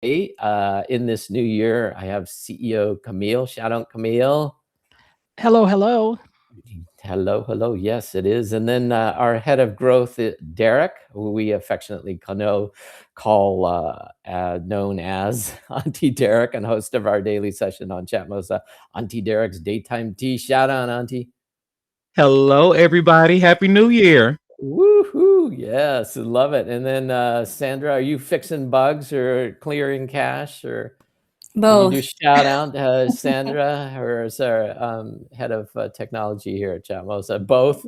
In this new year, I have CEO Camille. Shout out Camille. Hello, hello. Hello. Yes, it is. And then our head of growth, Derek, who we affectionately call known as Auntie Derek, and host of our daily session on Chatmosa, Auntie Derek's Daytime Tea. Shout out, Auntie. Hello, everybody. Happy New Year. Woohoo! Yes, love it. And then Sandra, are you fixing bugs or clearing cache, or can you do Both. shout out Sandra, who is our head of technology here at Chatmosa? Both.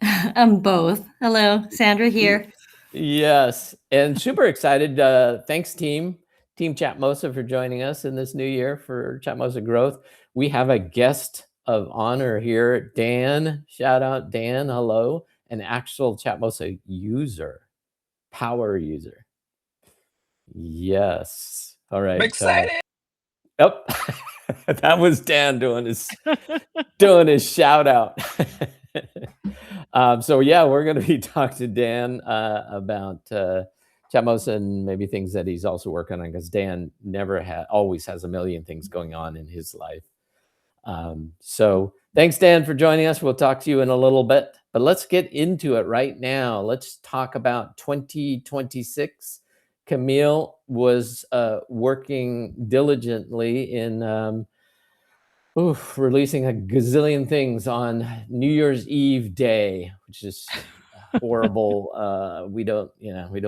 I'm both. Hello, Sandra here. Yes, and super excited. Thanks, Team Chatmosa, for joining us in this new year for Chatmosa Growth. We have a guest of honor here, Dan. Shout out, Dan. Hello, an actual Chatmosa user, power user. Yes. All right. I'm excited. Yep. That was Dan doing his shout out. So yeah, we're going to be talking to Dan about Chatmosa and maybe things that he's also working on, because Dan always has a million things going on in his life. So thanks, Dan, for joining us. We'll talk to you in a little bit, but let's get into it right now. Let's talk about 2026. Camille was working diligently in releasing a gazillion things on New Year's Eve day, which is horrible. We don't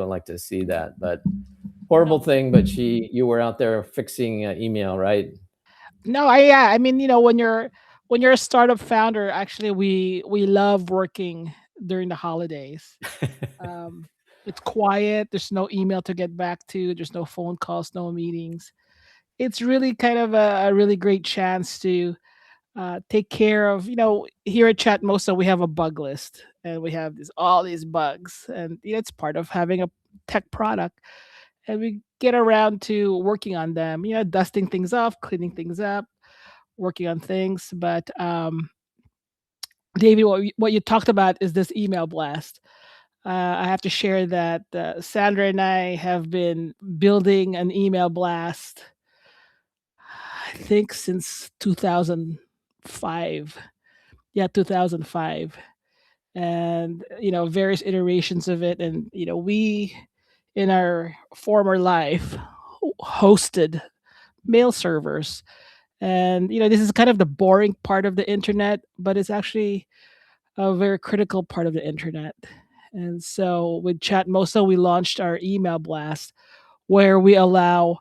like to see that, but horrible thing. But you were out there fixing email, right? No, I mean, when you're a startup founder, actually, we love working during the holidays. It's quiet. There's no email to get back to. There's no phone calls, no meetings. It's really kind of a really great chance to take care of. Here at Chatmosa, we have a bug list, and we have all these bugs, and it's part of having a tech product. And we get around to working on them, dusting things off, cleaning things up, working on things. But David, what you talked about is this email blast. I have to share that Sandra and I have been building an email blast, I think, since 2005. Yeah, 2005. And, various iterations of it. And, we, in our former life, hosted mail servers. And, this is kind of the boring part of the internet, but it's actually a very critical part of the internet. And so with Chatmosa, we launched our email blast, where we allow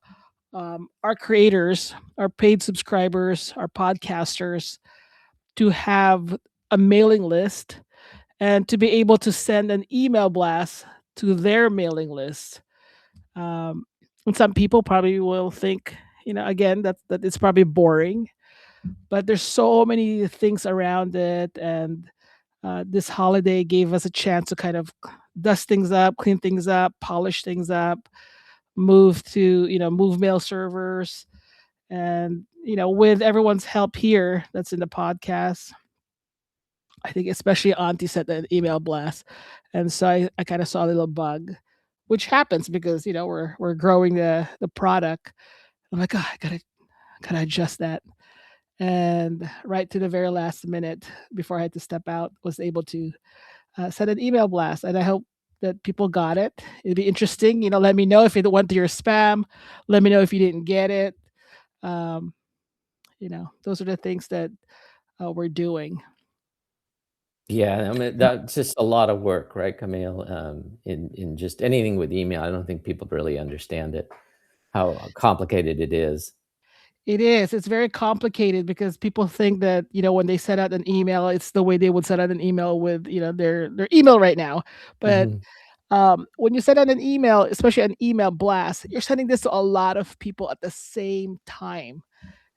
our creators, our paid subscribers, our podcasters to have a mailing list and to be able to send an email blast to their mailing list. And some people probably will think, again, that it's probably boring, but there's so many things around it. And this holiday gave us a chance to kind of dust things up, clean things up, polish things up, move mail servers. And, with everyone's help here that's in the podcast, I think especially Auntie sent an email blast. And so I kind of saw a little bug, which happens because, we're growing the product. I'm like, oh, I gotta adjust that. And right to the very last minute before I had to step out, was able to send an email blast. And I hope that people got it. It'd be interesting. Let me know if it went to your spam. Let me know if you didn't get it. Um, those are the things that we're doing. Yeah, I mean, that's just a lot of work, right, Camille? In just anything with email, I don't think people really understand it, how complicated it is. It is. It's very complicated because people think that, when they send out an email, it's the way they would send out an email with, their email right now. But Mhm. when you send out an email, especially an email blast, you're sending this to a lot of people at the same time.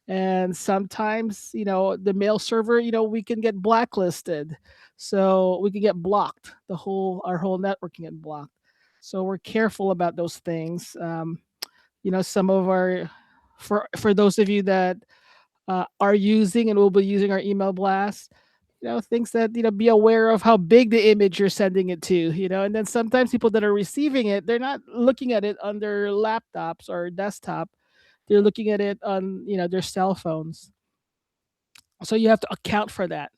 And sometimes, the mail server, we can get blacklisted. So we can get blocked. Our whole network can get blocked. So we're careful about those things. Some of our, for those of you that are using and will be using our email blast, things that, be aware of how big the image you're sending it to, and then sometimes people that are receiving it, they're not looking at it on their laptops or desktop. They're looking at it on, their cell phones. So you have to account for that.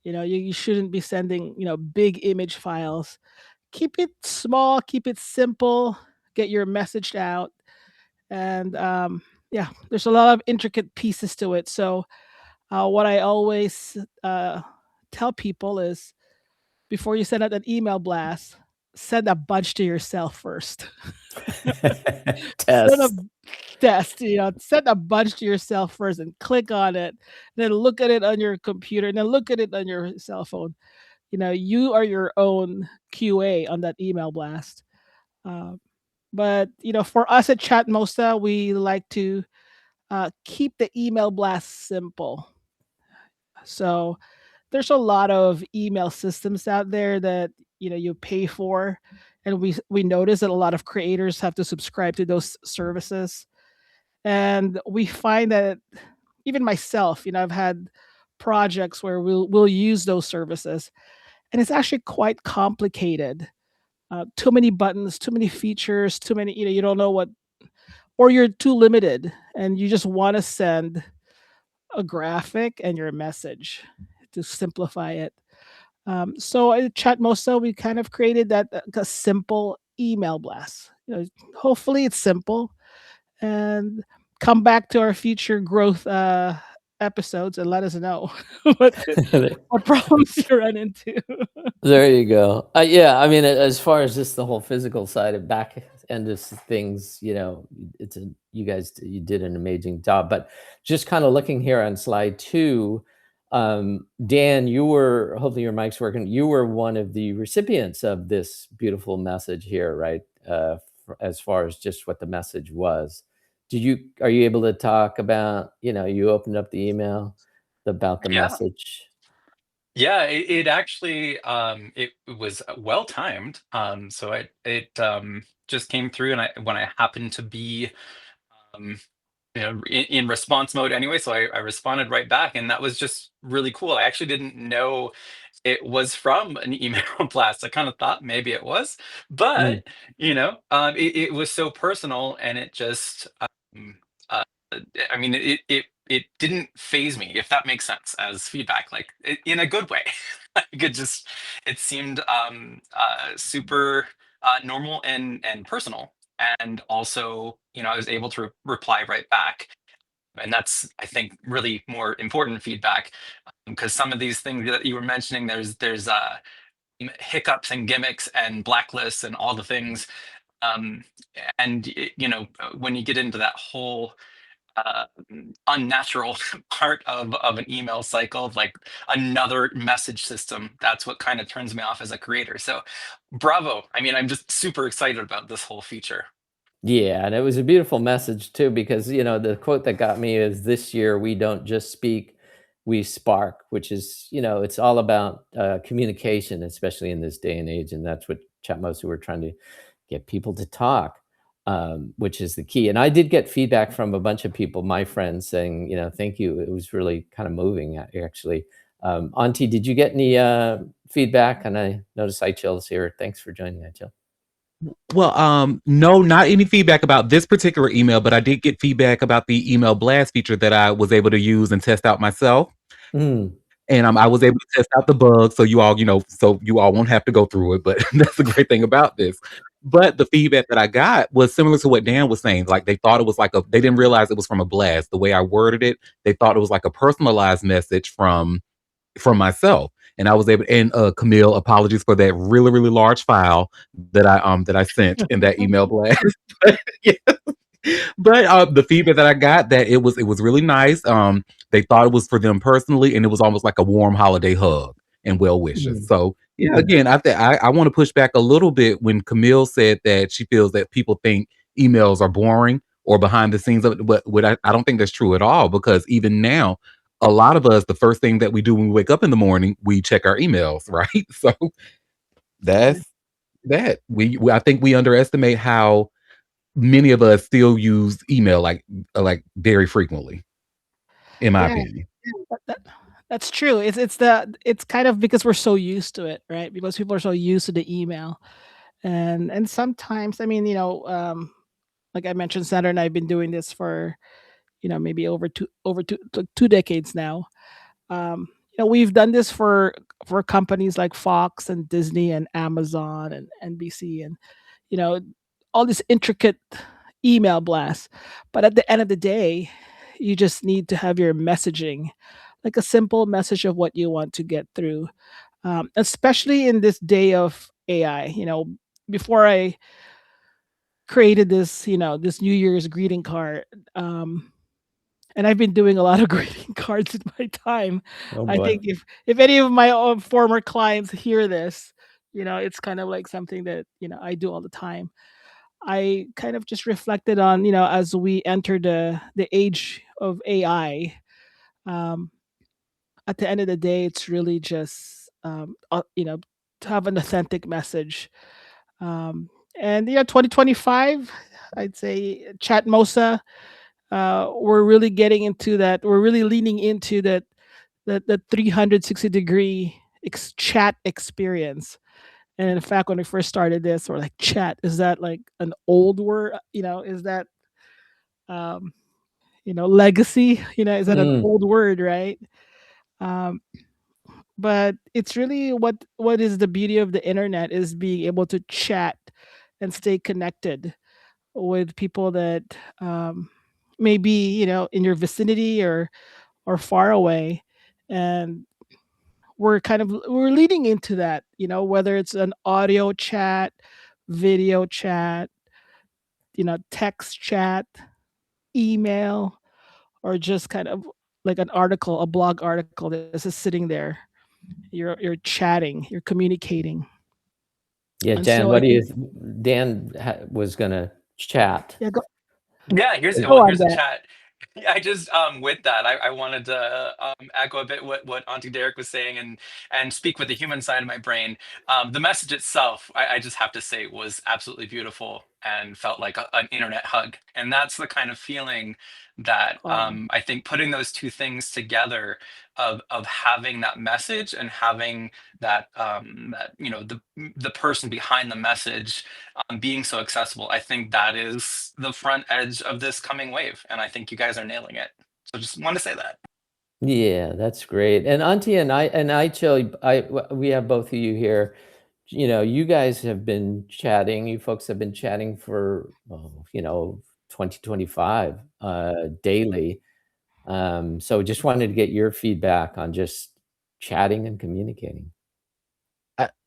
You shouldn't be sending, big image files. Keep it small, keep it simple, get your message out. And yeah, there's a lot of intricate pieces to it. So what I always tell people is before you send out an email blast, send a bunch to yourself first. Send a Test. test, send a bunch to yourself first and click on it. Then look at it on your computer and then look at it on your cell phone. You are your own QA on that email blast. Uh, but for us at Chatmosa, we like to keep the email blast simple. So there's a lot of email systems out there that you pay for, and we notice that a lot of creators have to subscribe to those services, and we find that even myself, I've had projects where we'll use those services, and it's actually quite complicated. Too many buttons, too many features, too many, you don't know what, or you're too limited, and you just want to send a graphic and your message to simplify it. So at Chatmosa, we kind of created that a simple email blast. Hopefully it's simple, and come back to our future growth episodes and let us know what what problems you run into. There you go. Yeah, I mean, as far as just the whole physical side of back end of things, you did an amazing job. But just kind of looking here on slide 2, Dan, hopefully your mic's working. You were one of the recipients of this beautiful message here, right? As far as just what the message was. Are you able to talk about, you opened up the email about the Yeah. message? Yeah, it actually it was well timed. So it just came through, and when I happened to be um, in response mode anyway, so I responded right back, and that was just really cool. I actually didn't know it was from an email blast. I kind of thought maybe it was, Mm. but it was so personal, and it just uh, I mean, it didn't phase me, if that makes sense, as feedback, like in a good way. Like it seemed super normal and personal, and also I was able to reply right back, and that's, I think, really more important feedback, because some of these things that you were mentioning, there's hiccups and gimmicks and blacklists and all the things, um, and when you get into that whole uh, unnatural part of an email cycle, of like another message system, that's what kind of turns me off as a creator. So bravo. I mean, I'm just super excited about this whole feature. Yeah, and it was a beautiful message too, because the quote that got me is, "This year we don't just speak, we spark," which is it's all about communication, especially in this day and age, and that's what Chatmosa were trying to get people to talk, which is the key. And I did get feedback from a bunch of people, my friends, saying thank you. It was really kind of moving, actually. Auntie, did you get any feedback? And I noticed iChill is here. Thanks for joining, iChill. Well, no, not any feedback about this particular email, but I did get feedback about the email blast feature that I was able to use and test out myself. Mm. And I was able to test out the bugs, so you all won't have to go through it. But that's the great thing about this. But the feedback that I got was similar to what Dan was saying. Like, they thought it was they didn't realize it was from a blast. The way I worded it, they thought it was like a personalized message from myself. And I was able, and Camille, apologies for that really, really large file that I sent in that email blast. But, yeah. But the feedback that I got, that it was really nice. They thought it was for them personally, and it was almost like a warm holiday hug and well wishes. So yeah, again, I want to push back a little bit when Camille said that she feels that people think emails are boring or behind the scenes of it. But I don't think that's true at all, because even now, a lot of us, the first thing that we do when we wake up in the morning, we check our emails, right? So that's that. I think we underestimate how many of us still use email like very frequently, in my Yeah, opinion. That's true. It's kind of because we're so used to it, right? Because people are so used to the email, and sometimes, I mean, like I mentioned, Sandra and I have been doing this for maybe over 2 decades now. We've done this for companies like Fox and Disney and Amazon and NBC and you know all this intricate email blasts. But at the end of the day, you just need to have your messaging, like a simple message of what you want to get through. Especially in this day of AI. Before I created this New Year's greeting card. And I've been doing a lot of greeting cards in my time. Oh I boy. think if any of my former clients hear this, it's kind of like something that I do all the time. I kind of just reflected on as we enter the age of AI. Um, at the end of the day, it's really just to have an authentic message. Um, and 2025, I'd say Chatmosa, we're really getting into that. We're really leaning into that 360-degree chat experience. And in fact, when we first started this, we're like, chat, is that like an old word? Is that um, legacy? Is that an Mm. old word, right? Um, but it's really what is the beauty of the internet is being able to chat and stay connected with people that may be in your vicinity or far away. And we're leading into that, whether it's an audio chat, video chat, text chat, email, or just kind of like an article, a blog article that's just sitting there. You're chatting, you're communicating. Yeah, And Dan, so I what do you? think, Dan was gonna chat. yeah, Yeah, go on here's a that. chat. Yeah, I just with that, I wanted to echo a bit what Auntie Derek was saying and speak with the human side of my brain. The message itself, I just have to say, was absolutely beautiful and felt like an internet hug. And that's the kind of feeling that Oh, I think putting those two things together of having that message and having that the person behind the message being so accessible, I think that is the front edge of this coming wave, and I think you guys are nailing it. So just want to say that. Yeah, that's great. And Auntie and iChill, we have both of you here. You guys have been chatting. You folks have been chatting for 2025 daily. So just wanted to get your feedback on just chatting and communicating.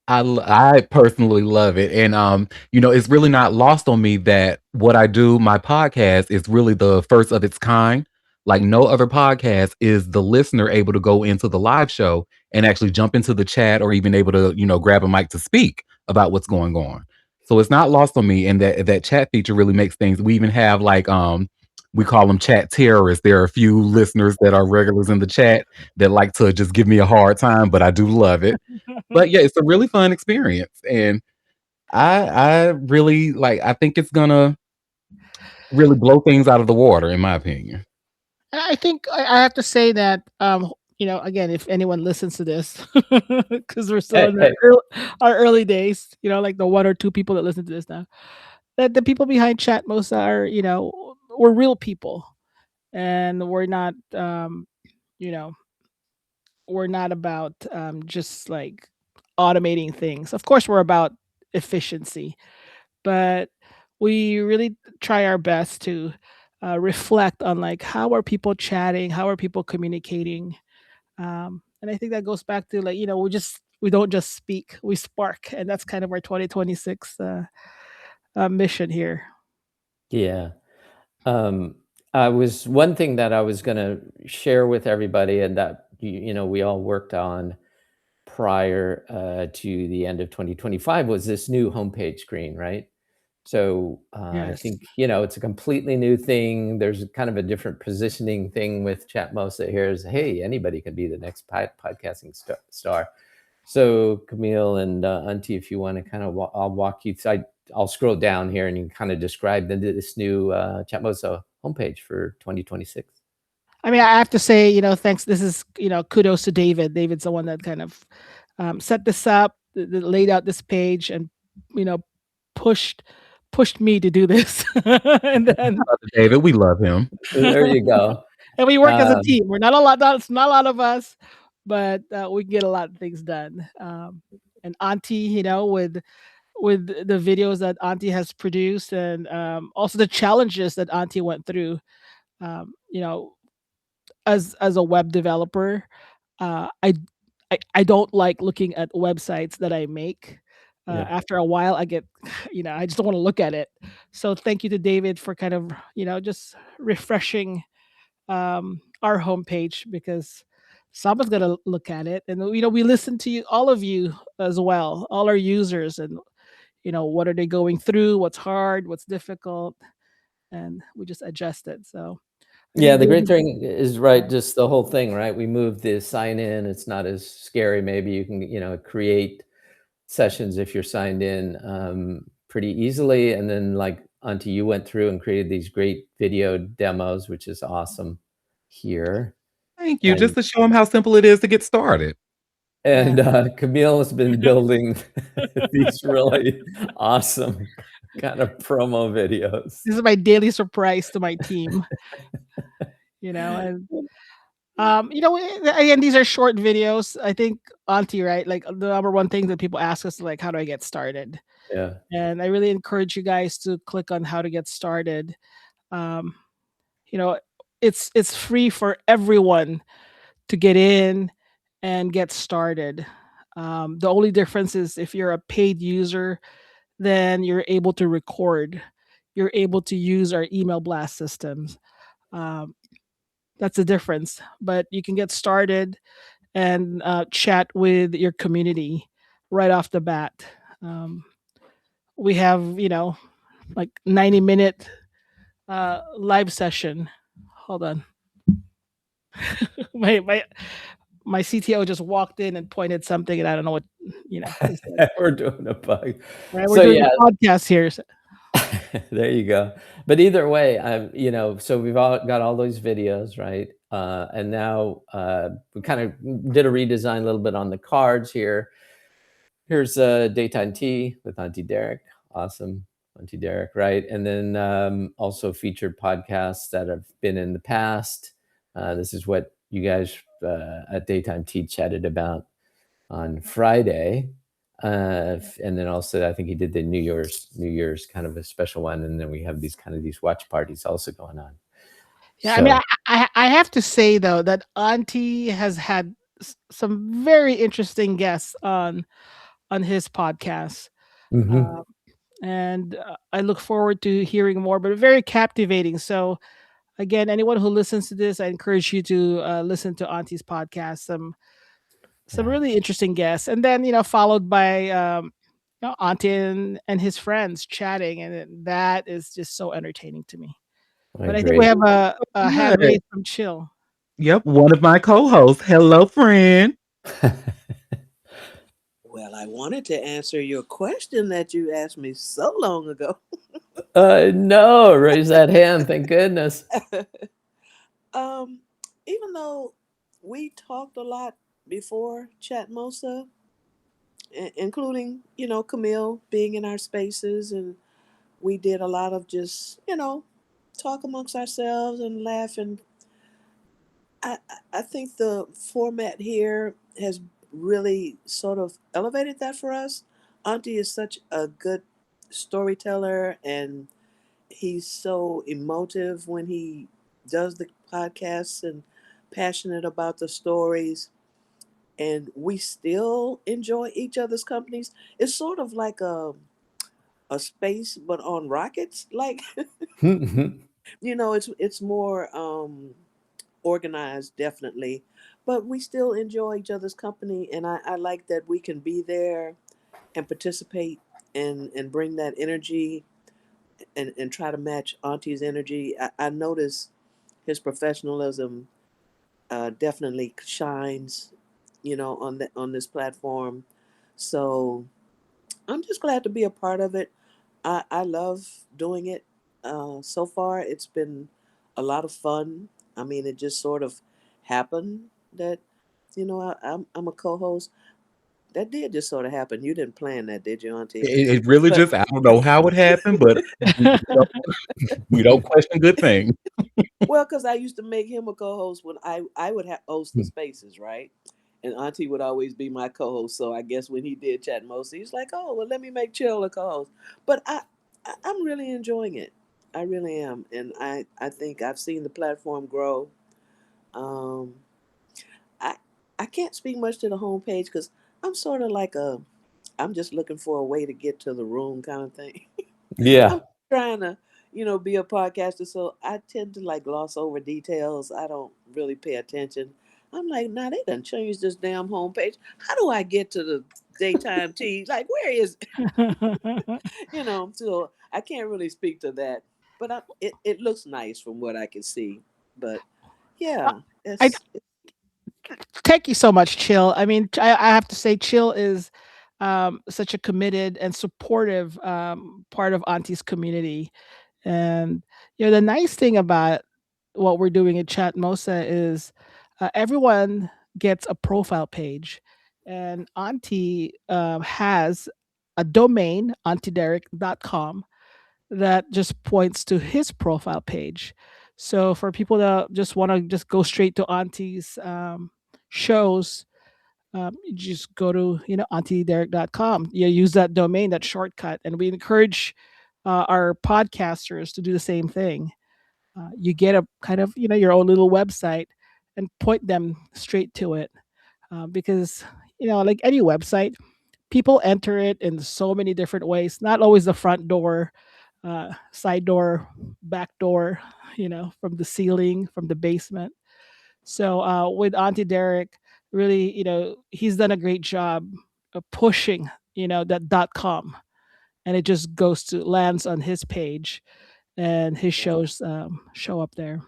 I personally love it, and it's really not lost on me that what I do, my podcast, is really the first of its kind. Like no other podcast is the listener able to go into the live show and actually jump into the chat or even able to grab a mic to speak about what's going on. So it's not lost on me, and that chat feature really makes things. We even have like we call them chat terrorists. There are a few listeners that are regulars in the chat that like to just give me a hard time, but I do love it. But yeah, it's a really fun experience, and I really like. I think it's gonna really blow things out of the water, in my opinion. and I think I have to say that again, if anyone listens to this, because we're still Hey, in hey. our early days, like the one or two people that listen to this now, that the people behind Chatmosa are, we're real people, and you know, we're not about just like automating things. Of course, we're about efficiency, but we really try our best to reflect on like how are people chatting, how are people communicating, and I think that goes back to like we don't just speak, we spark, and that's kind of our 2026 mission here. Yeah. I was one thing that I was gonna share with everybody, and that we all worked on prior to the end of 2025 was this new homepage screen, right? So I Yes. think it's a completely new thing. There's kind of a different positioning thing with Chatmosa here. Is hey, anybody can be the next podcasting star. So Camille and Auntie, if you want to kind of, I'll walk you through. I'll scroll down here and you can kind of describe this new Chatmosa homepage for 2026. I mean, I have to say, thanks. This is, kudos to David. David's the one that kind of set this up, laid out this page, and you know, pushed pushed me to do this. And then Brother David, we love him. There you go. and we work as a Um, team. We're not a lot. It's not a lot of us, but we get a lot of things done. And Auntie, with the videos that Auntie has produced, and also the challenges that Auntie went through. Um, you know, as a web developer, uh, I I don't like looking at websites that I make. yeah. After a while, I get, I just don't want to look at it. So thank you to David for kind of, just refreshing our homepage, because someone's gonna look at it, and we listen to you, all of you as well, all our users, and what are they going through, what's hard, what's difficult, and we just adjust it. So I Yeah, think the great David, thing is, right, just the whole thing, right? We moved the sign in. It's not as scary. Maybe you can, create sessions if you're signed in pretty easily. And then, like, Auntie, you went through and created these great video demos, which is awesome here. Thank you. Just And to show them how simple it is to get started. yeah, Camille has been building these really awesome kind of promo videos. this is my daily surprise to my team. And again, these are short videos. I think Auntie, right? Like the number one thing that people ask us, like, how do I get started? Yeah. And I really encourage you guys to click on how to get started. Um, you know, it's free for everyone to get in and get started. The only difference is if you're a paid user, then you're able to record. You're able to use our email blast systems. Um, that's the difference. But you can get started and chat with your community right off the bat. Um, we have, like 90-minute live session. Hold on. my my CTO just walked in and pointed something, and I don't know what he said. We're doing a bug. Right, we're So doing yeah, a podcast here. there you go. But either way, so we've all got all those videos, right? And now we kind of did a redesign a little bit on the cards here. Here's Daytime Tea with Auntie Derek. Awesome. Auntie Derek, right? And then also featured podcasts that have been in the past. This is what you guys at Daytime Tea chatted about on Friday. And then also, I think he did the New Year's kind of a special one. And then we have these watch parties also going on. Yeah, I mean, So, I have to say though that Auntie has had some very interesting guests on his podcast. mhm. Um, and I look forward to hearing more, but very captivating. So, again, anyone who listens to this, I encourage you to listen to Auntie's podcast. Some Yeah, really interesting guests, and then followed by Auntie and his friends chatting, and that is just so entertaining to me. I But I think we agree. have a hand Good. raised from Chill. Yep, one of my co-hosts. Hello, friend. Well, I wanted to answer your question that you asked me so long ago. No, raise that hand. Thank goodness. um, Even though we talked a lot before Chatmosa, including, Camille being in our spaces, and we did a lot of just, talk amongst ourselves and laugh. And I think the format here has really sort of elevated that for us. Auntie is such a good storyteller, and he's so emotive when he does the podcasts and passionate about the stories. And we still enjoy each other's companies. It's sort of like a space, but on rockets. Like, it's more organized, definitely. But we still enjoy each other's company. And I like that we can be there and participate and bring that energy and try to match Auntie's energy. I notice his professionalism definitely shines, on this platform. So I'm just glad to be a part of it. I love doing it. So far, it's been a lot of fun. I mean, it just sort of happened that, I'm a co-host. That did just sort of happen. You didn't plan that, did you, Auntie? It really But just, I don't know how it happened, but we don't question good things. well, because I used to make him a co-host when I would host the spaces, right? And Auntie would always be my co-host. So I guess when he did Chatmosa, he's like, "Oh, well, let me make Chill a co-host." But I'm really enjoying it. I really am, and I think I've seen the platform grow. Um, I I can't speak much to the homepage because I'm sort of like I'm just looking for a way to get to the room kind of thing. Yeah. I'm trying to, be a podcaster, so I tend to like gloss over details. I don't really pay attention. I'm like, nah, they done changed this damn homepage. How do I get to the daytime tea? Like, where is, so I can't really speak to that. But it looks nice from what I can see. But yeah, I it's thank you so much, Chill. I mean, I have to say, Chill is such a committed and supportive part of Auntie's community. And the nice thing about what we're doing at Chatmosa is everyone gets a profile page, and Auntie has a domain, auntiederek.com, that just points to his profile page. So for people that just want to just go straight to Auntie's shows, you just go to auntiederek.com. You use that domain, that shortcut, and we encourage our podcasters to do the same thing. You get a kind of your own little website and point them straight to it, because like any website, people enter it in so many different ways. Not always the front door, side door, back door, from the ceiling, from the basement. So with Auntie Derek, really, he's done a great job of pushing, that .com, and it just goes to lands on his page, and his yeah. shows show up there.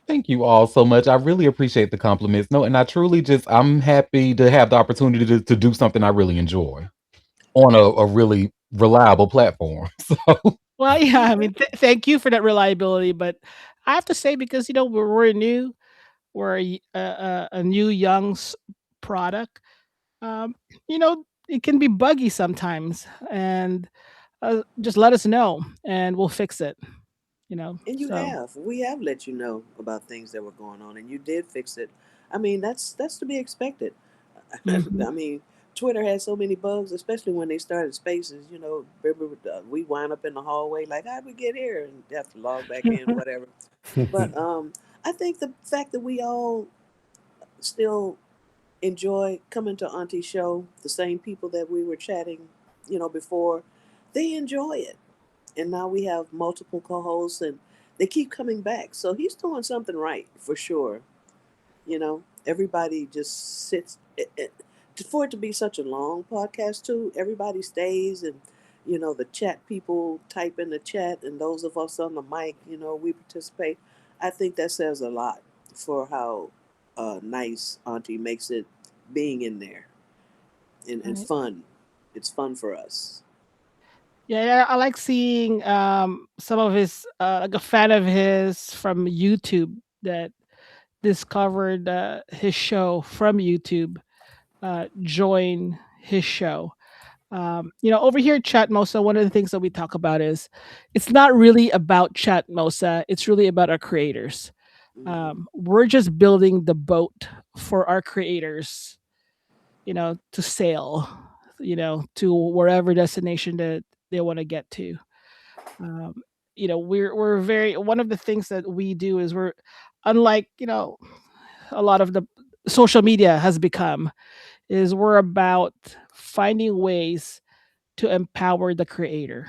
Thank you all so much. I really appreciate the compliments. No, and I truly I'm happy to have the opportunity to do something I really enjoy on a really reliable platform. So Well, yeah, I Okay. mean, thank you for that reliability, but I have to say, because we're new, we're a new young product. It can be buggy sometimes, and just let us know, and we'll fix it. And So. we have let you know about things that were going on, and you did fix it. I mean, that's to be expected. Mhm. I mean, Twitter had so many bugs, especially when they started Spaces. Remember, we wind up in the hallway like, "How'd we get here?" and have to log back in, whatever. But I think the fact that we all still enjoy coming to Auntie's show, the same people that we were chatting, before, they enjoy it, and now we have multiple co-hosts, and they keep coming back. So he's doing something right for sure. Everybody just sits. For it to be such a long podcast too, everybody stays, and the chat people type in the chat, and those of us on the mic, we participate. I think that says a lot for how nice Auntie makes it being in there, and Right. fun. It's fun for us. Yeah, I like seeing some of his, like a fan of his from YouTube that discovered his show from YouTube, join his show. Over here at Chatmosa, one of the things that we talk about is it's not really about Chatmosa, it's really about our creators. Hmm. We're just building the boat for our creators, to sail, to wherever destination that they want to get to. Um, we're very, one of the things that we do is we're, unlike, a lot of the social media has become, is we're about finding ways to empower the creator.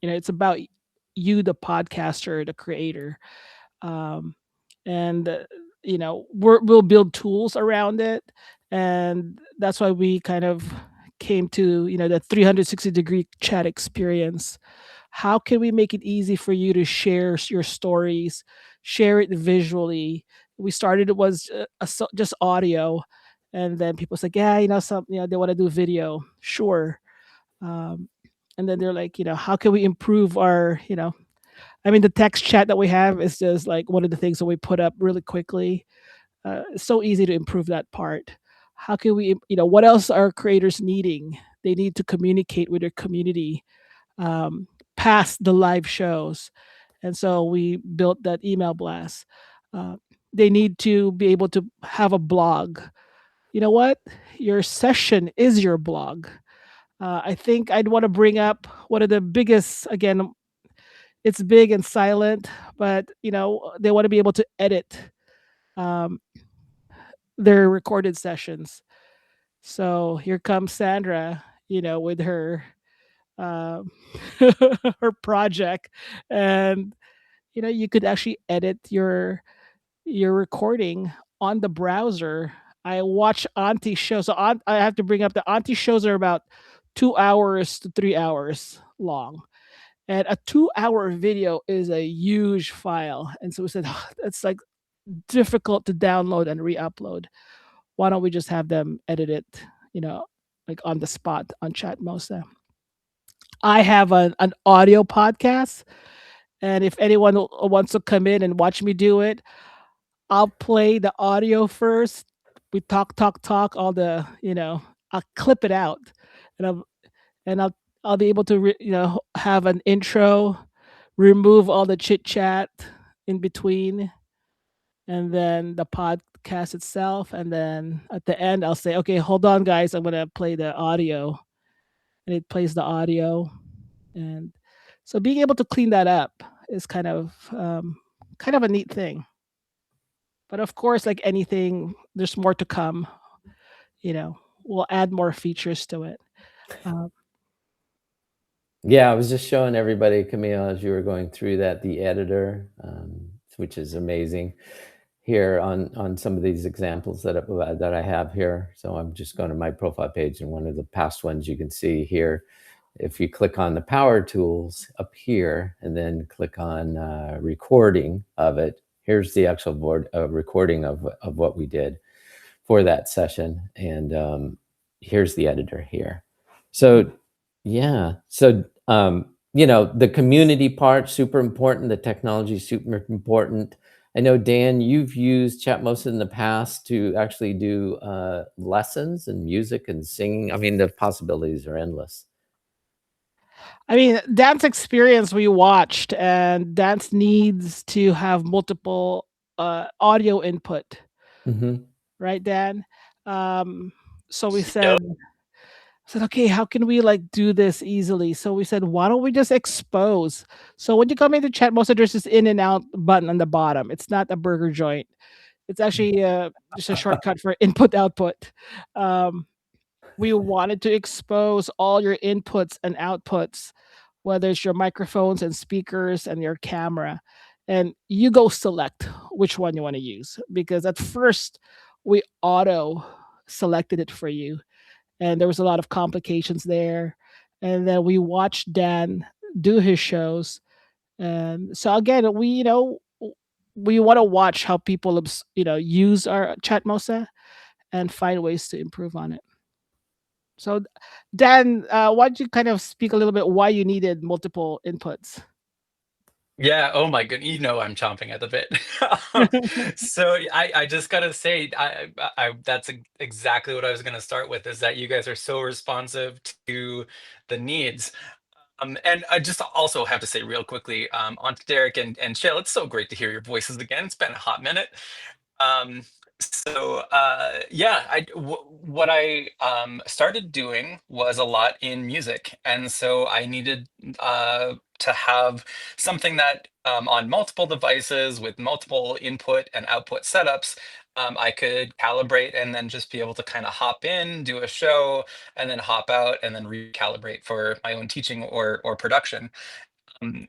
It's about you, the podcaster, the creator. Um, and we'll build tools around it, and that's why we kind of came to the 360-degree chat experience. How can we make it easy for you to share your stories, share it visually? We started, it was just audio, and then people said, yeah, some, they want to do video, sure. um, and then they're like, how can we improve our I mean, the text chat that we have is just like one of the things that we put up really quickly. It's so easy to improve that part. How can we, what else are creators needing? They need to communicate with their community past the live shows. And so we built that email blast. Uh, they need to be able to have a blog. You know what? Your session is your blog. I think I'd want to bring up one of the biggest, again, it's big and silent, but they want to be able to edit um, their recorded sessions. So here comes Sandra, with her um, her project, and you could actually edit your recording on the browser. I watch Auntie shows. So I have to bring up the Auntie shows are about 2 hours to 3 hours long. And a 2 hour video is a huge file. And so we said, it's like difficult to download and re upload. Why don't we just have them edit it, you know, like on the spot on Chatmosa? I have an audio podcast. And if anyone wants to come in and watch me do it, I'll play the audio first. We talk, all the, I'll clip it out, and I'll be able to have an intro, remove all the chit chat in between, and then the podcast itself, and then at the end I'll say, okay, hold on, guys, I'm gonna play the audio, and it plays the audio, and so being able to clean that up is kind of a neat thing. But of course, like anything, there's more to come. We'll add more features to it. Um, Yeah, I was just showing everybody, Camille, as you were going through that, the editor, which is amazing here on some of these examples that I have here. So I'm just going to my profile page, and one of the past ones you can see here. If you click on the power tools up here and then click on recording of it, here's the actual recording of what we did for that session. And here's the editor here. So yeah, so the community part, super important. The technology, super important. I know, Dan, you've used Chatmosa in the past to actually do lessons and music and singing. I mean, the possibilities are endless. I mean, dance experience we watched, and dance needs to have multiple audio input, Mm-hmm. right, Dan? Um, so we Yep. said, okay, how can we like do this easily? So we said, why don't we just expose? So when you come into Chatmosa, there's this in and out button on the bottom. It's not a burger joint. It's actually just a shortcut for input output. Um, we wanted to expose all your inputs and outputs, whether it's your microphones and speakers and your camera. And you go select which one you want to use, because at first we auto selected it for you. And there was a lot of complications there. And then we watched Dan do his shows. And so again, we want to watch how people use our Chatmosa and find ways to improve on it. So, Dan, why don't you kind of speak a little bit why you needed multiple inputs? Yeah, oh my good, I'm chomping at the bit. Um, so I just gotta say, that's exactly what I was gonna start with, is that you guys are so responsive to the needs. And I just also have to say real quickly, Auntie Derek and Shale, it's so great to hear your voices again. It's been a hot minute. Um, yeah, what I started doing was a lot in music, and so I needed to have something that on multiple devices with multiple input and output setups, I could calibrate and then just be able to kind of hop in, do a show, and then hop out and then recalibrate for my own teaching or production.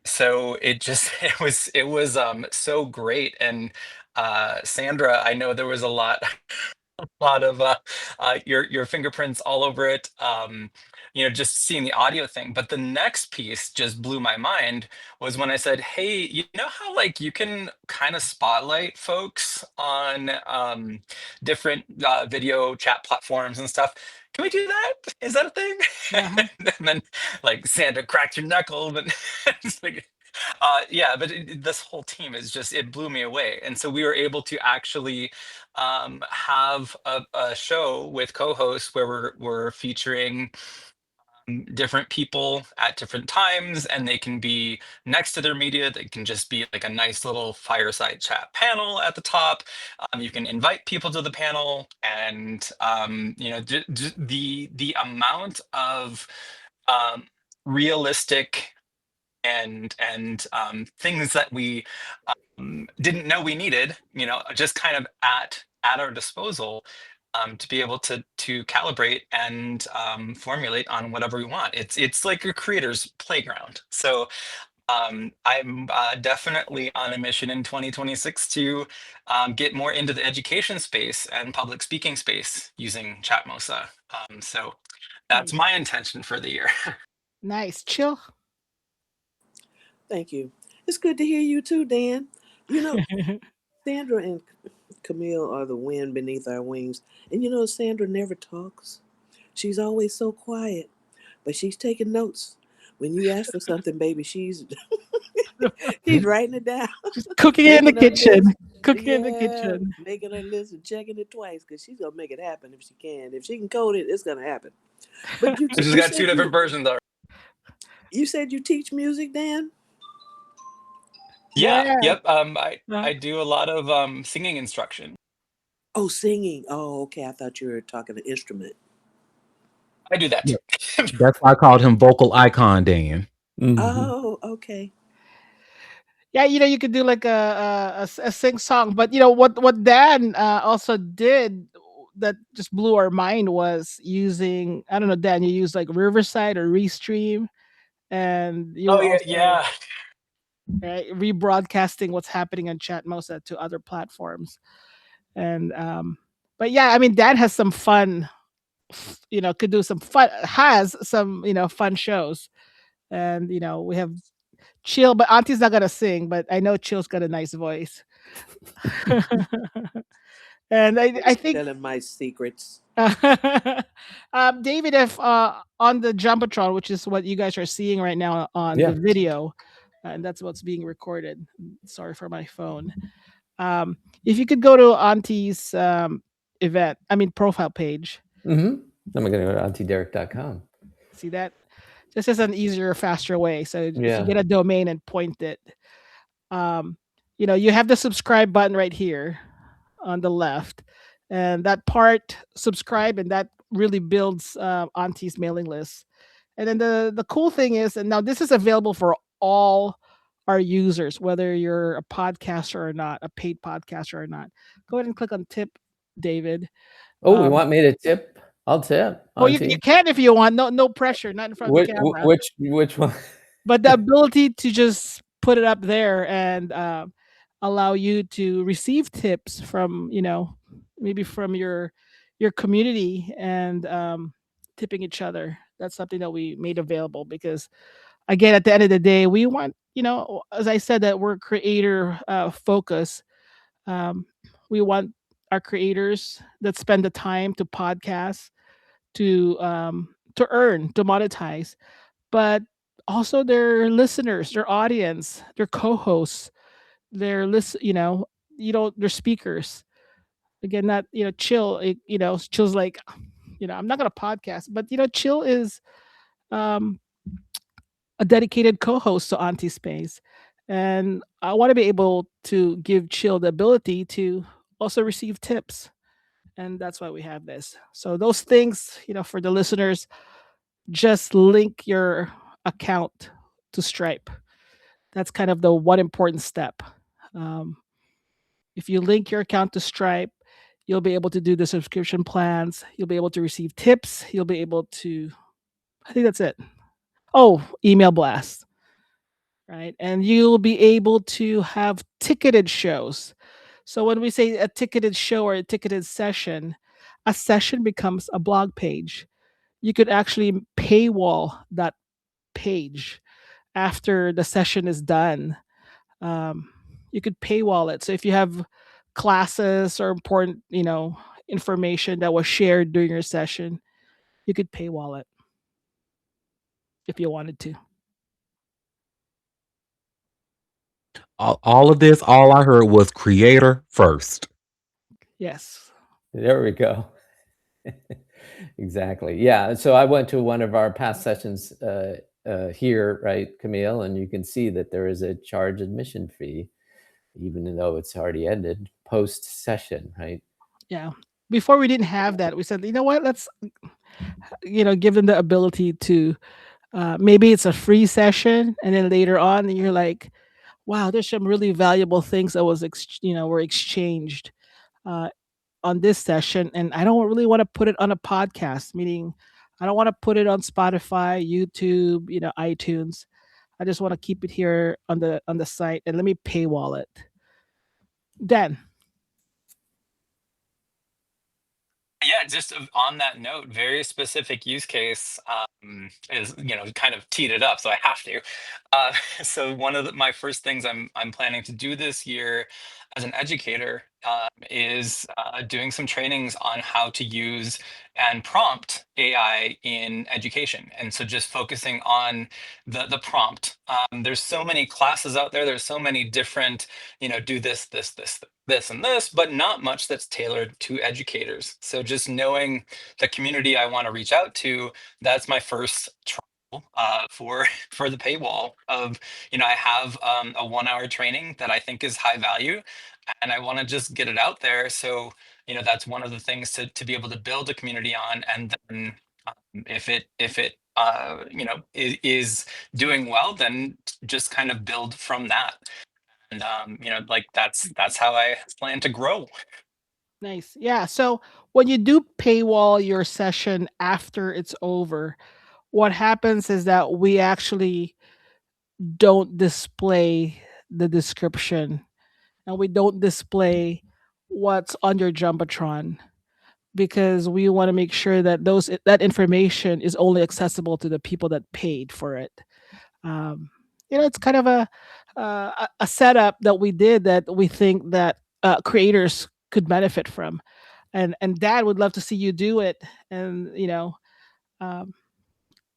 So it just it was so great. And Sandra, I know there was a lot of your fingerprints all over it. Just seeing the audio thing. But the next piece just blew my mind was when I said, "Hey, you know how like you can kind of spotlight folks on different video chat platforms and stuff? Can we do that? Is that a thing?" Uh-huh. And then like Sandra cracked your knuckles and it's like, Yeah, but this whole team is just, it blew me away. And so we were able to actually have a show with co-hosts where we're featuring different people at different times, and they can be next to their media. They can just be like a nice little fireside chat panel at the top. You can invite people to the panel, and the amount of realistic and things that we didn't know we needed, just kind of at our disposal, to be able to calibrate and formulate on whatever we want. It's like a creator's playground. So I'm definitely on a mission in 2026 to get more into the education space and public speaking space using Chatmosa. So that's Nice. my intention for the year. Nice. Chill. Thank you. It's good to hear you too, Dan. You know, Sandra and Camille are the wind beneath our wings. And Sandra never talks. She's always so quiet, but she's taking notes. When you ask for something, baby, she's writing it down, Just cooking it in the making a kitchen. list. Cooking it in the Yeah, kitchen. making a list and checking it twice because she's gonna make it happen if she can. If she can code it, it's gonna happen. But you, I just you got two said different versions already. you said you teach music, Dan? Yeah, Yeah. yep. Uh, I do a lot of singing instruction. Oh, singing. Oh, okay. I thought you were talking an instrument. I do that Yeah. too. That's why I called him vocal icon Dan. Mhm. Oh, okay. Yeah, you could do like a sing song, but what Dan also did that just blew our mind was using, I don't know, Dan, you use like Riverside or Restream, and you Oh were yeah, also yeah. rebroadcasting what's happening on Chatmosa to other platforms. And but yeah, I mean, Dan has some fun, could do some fun, has some, fun shows. And we have Chill, but Auntie's not gonna sing, but I know Chill's got a nice voice. And I think Telling my secrets. David, if on the Jumbotron, which is what you guys are seeing right now on the Yeah. video, and that's what's being recorded. Sorry for my phone. If you could go to Auntie's profile page. I'm gonna go to auntiederek.com. See that? This is an easier, faster way. So if you Yeah. get a domain and point it, you have the subscribe button right here on the left, and that part subscribe, and that really builds Auntie's mailing list. And then the cool thing is, and now this is available for all our users, whether you're a podcaster or not, a paid podcaster or not. Go ahead and click on tip, David. Oh, we want me to tip? I'll tip, Well, you Auntie. can if you want. No pressure, not in front of the camera. Which one? But the ability to just put it up there and allow you to receive tips from maybe from your community, and tipping each other, that's something that we made available because, again, at the end of the day, we want, as I said, that we're creator focus. um, we want our creators that spend the time to podcast, to earn, to monetize, but also their listeners, their audience, their co-hosts, their their speakers. Again, not chill. Chill's like, I'm not gonna podcast, but chill is um, a dedicated co-host to Auntie Space, and I want to be able to give Chill the ability to also receive tips, and that's why we have this. So those things, for the listeners, just link your account to Stripe. That's kind of the one important step. Um, if you link your account to Stripe, you'll be able to do the subscription plans. You'll be able to receive tips. You'll be able to, I think that's it. Oh, email blast, right? And you'll be able to have ticketed shows. So when we say a ticketed show or a ticketed session, a session becomes a blog page. You could actually paywall that page after the session is done. um, you could paywall it. So if you have classes or important, information that was shared during your session, you could paywall it if you wanted to. all of this, all I heard was creator first. Yes. There we go. Exactly. Yeah. So I went to one of our past sessions here, right, Camille, and you can see that there is a charge admission fee, even though it's already ended post session, right? Yeah. Before we didn't have that. We said, you know what? Let's, give them the ability to, maybe it's a free session, and then later on, you're like, wow, there's some really valuable things that were exchanged uh, on this session, and I don't really want to put it on a podcast. Meaning, I don't want to put it on Spotify, YouTube, iTunes. I just want to keep it here on the site, and let me paywall it. Dan. Yeah, just on that note, very specific use case is kind of teed it up, so I have to. Uh, so one of my first things I'm planning to do this year as an educator is doing some trainings on how to use and prompt AI in education, and so just focusing on the prompt. There's so many classes out there. There's so many different do this and this, but not much that's tailored to educators. So just knowing the community I want to reach out to, that's my first trial for for the paywall of I have a 1 hour training that I think is high value, and I want to just get it out there. So that's one of the things to be able to build a community on, and then if it is doing well, then just kind of build from that. And like that's how I plan to grow. Nice. Yeah. So when you do paywall your session after it's over, what happens is that we actually don't display the description, and we don't display what's on your Jumbotron, because we want to make sure that that information is only accessible to the people that paid for it. Um, it's kind of a setup that we did that we think that creators could benefit from, and Dad would love to see you do it, and um,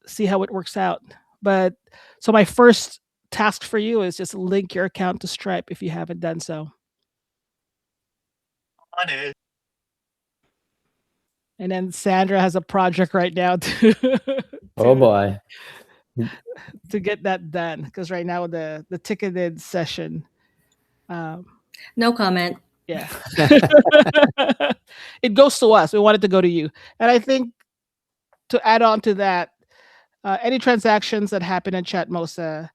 see how it works out. But so my first task for you is just link your account to Stripe if you haven't done so. On it. And then Sandra has a project right now to Oh to, boy. to get that done, because right now the ticketed session, um, No comment. yeah, it goes to us. We want it to go to you, and I think to add on to that, any transactions that happen in Chatmosa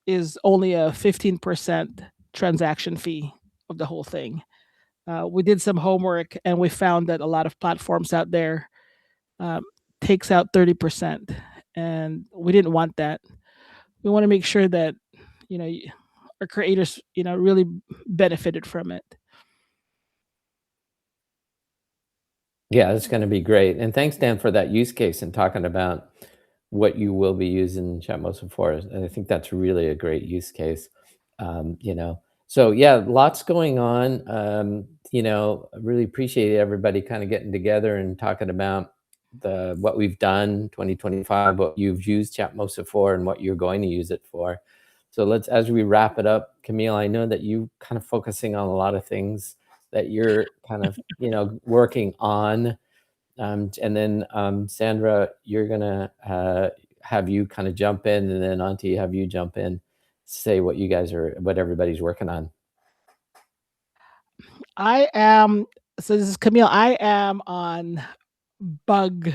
is only a 15% transaction fee of the whole thing. We did some homework, and we found that a lot of platforms out there um, takes out 30%, and we didn't want that. We want to make sure that you know our creators really benefited from it. Yeah, it's going to be great. And thanks, Dan, for that use case and talking about what you will be using Chatmosa for. And I think that's really a great use case. So yeah, lots going on. I really appreciate everybody kind of getting together and talking about what we've done 2025, what you've used Chatmosa for, and what you're going to use it for. So as we wrap it up, Camille, I know that you kind of focusing on a lot of things that you're kind of working on, and then Sandra, you're gonna have you kind of jump in, and then Auntie have you jump in, say what everybody's working on. So this is Camille. I am on bug.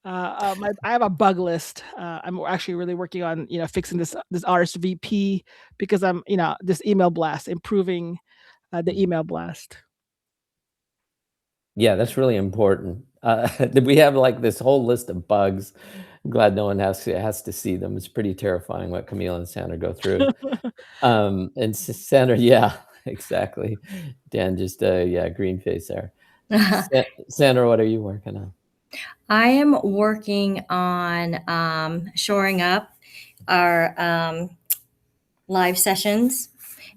I have a bug list. I'm actually really working on fixing this RSVP, because I'm this email blast, improving the email blast. Yeah, that's really important. We have like this whole list of bugs. I'm glad no one has to see them. It's pretty terrifying what Camille and Sandra go through. And Sandra, yeah, exactly. Dan just green face there. Sandra, what are you working on? I am working on shoring up our live sessions,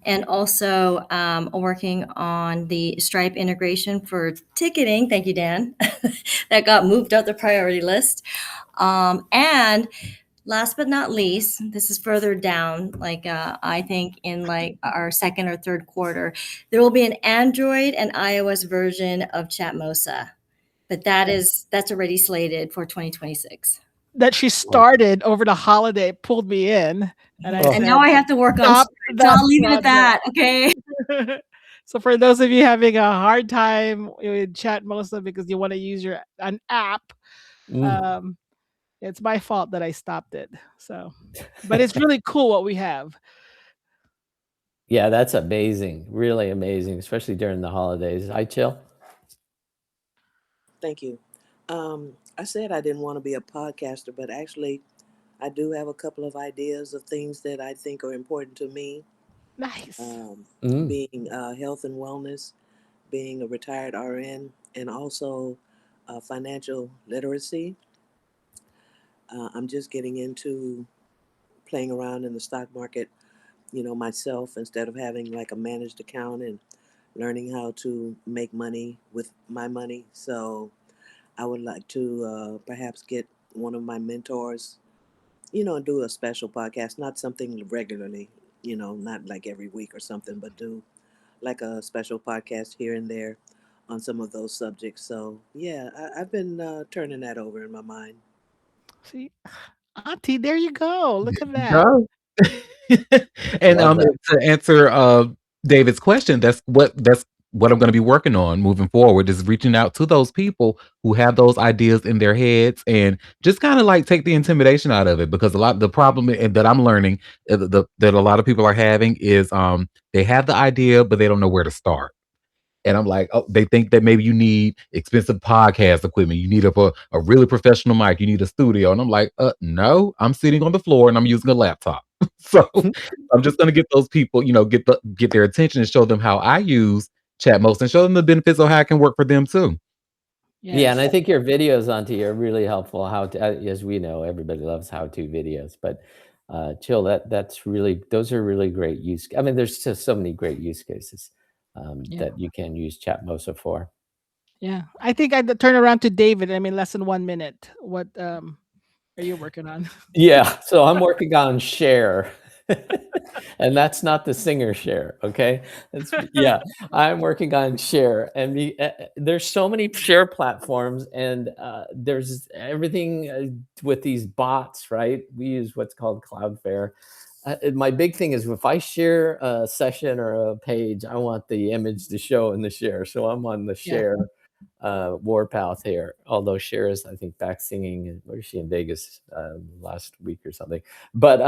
and also working on the Stripe integration for ticketing. Thank you, Dan. That got moved up the priority list. And Last but not least, this is further down, like I think in like our second or third quarter, there will be an Android and iOS version of Chatmosa, but that's already slated for 2026. That she started over the holiday pulled me in, and I Oh. said, And now I have to work on "Stop it, so that I'll leave it at that. project." Okay. So for those of you having a hard time with Chatmosa because you want to use an app, Mm. it's my fault that I stopped it. So, but it's really cool what we have. Yeah, that's amazing. Really amazing, especially during the holidays. iChill? Thank you. I said I didn't want to be a podcaster, but actually, I do have a couple of ideas of things that I think are important to me. Nice. Being health and wellness, being a retired RN, and also financial literacy. I'm just getting into playing around in the stock market, myself instead of having like a managed account and learning how to make money with my money. So I would like to perhaps get one of my mentors, and do a special podcast, not something regularly, not like every week or something, but do like a special podcast here and there on some of those subjects. So yeah, I've been turning that over in my mind. See, Auntie, there you go. Look at that. No. And Love that. to answer David's question, that's what I'm going to be working on moving forward is reaching out to those people who have those ideas in their heads and just kind of like take the intimidation out of it, because a lot the problem that I'm learning that a lot of people are having is they have the idea but they don't know where to start. And I'm like, oh, they think that maybe you need expensive podcast equipment. You need a really professional mic. You need a studio. And I'm like, no, I'm sitting on the floor and I'm using a laptop. So I'm just going to get those people, get their attention and show them how I use Chatmost and show them the benefits of how it can work for them too. Yeah, and I Yes. think your videos, Auntie, are really helpful. How to, as we know, everybody loves how-to videos, but chill. Those are really great use. I mean, there's just so many great use cases Yeah. that you can use Chatmosa for. Yeah. I think I'd turn around to David. I mean, less than 1 minute. What are you working on? Yeah, so I'm working on Share, and that's not the singer Share. Okay, yeah. I'm working on Share, and there's so many Share platforms, and there's everything with these bots, right? We use what's called Cloudflare. My big thing is if I share a session or a page, I want the image to show in the Share. So I'm on the Yeah. Share warpath here. Although Cher is, I think, back singing. Where is she, in Vegas last week or something? But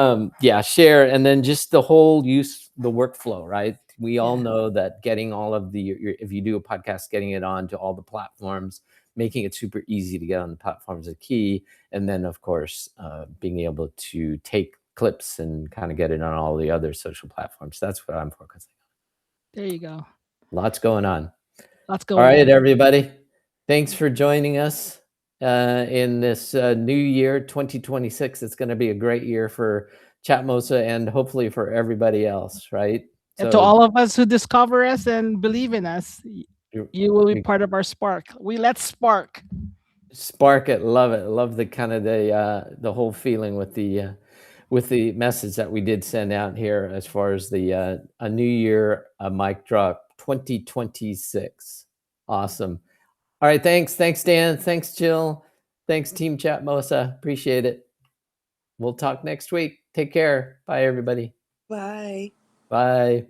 yeah, Cher, and then just the whole the workflow, right? We all Yeah. know that getting all of if you do a podcast, getting it onto all the platforms, making it super easy to get on the platforms is key. And then, of course, being able to take clips and kind of get it on all the other social platforms. That's what I'm focusing on. There you go. Lots going on. Lots All going right, on. everybody. Thanks for joining us in this new year, 2026. It's going to be a great year for Chatmosa and hopefully for everybody else, right? And to all of us who discover us and believe in us, you will be part of our spark. Let's spark. Spark it, love it, love the kind of the whole feeling with the message that we did send out here as far as a new year, a mic drop, 2026. Awesome. All right, thanks Dan, thanks Jill, thanks Team Chatmosa, appreciate it. We'll talk next week. Take care. Bye everybody. Bye. Bye.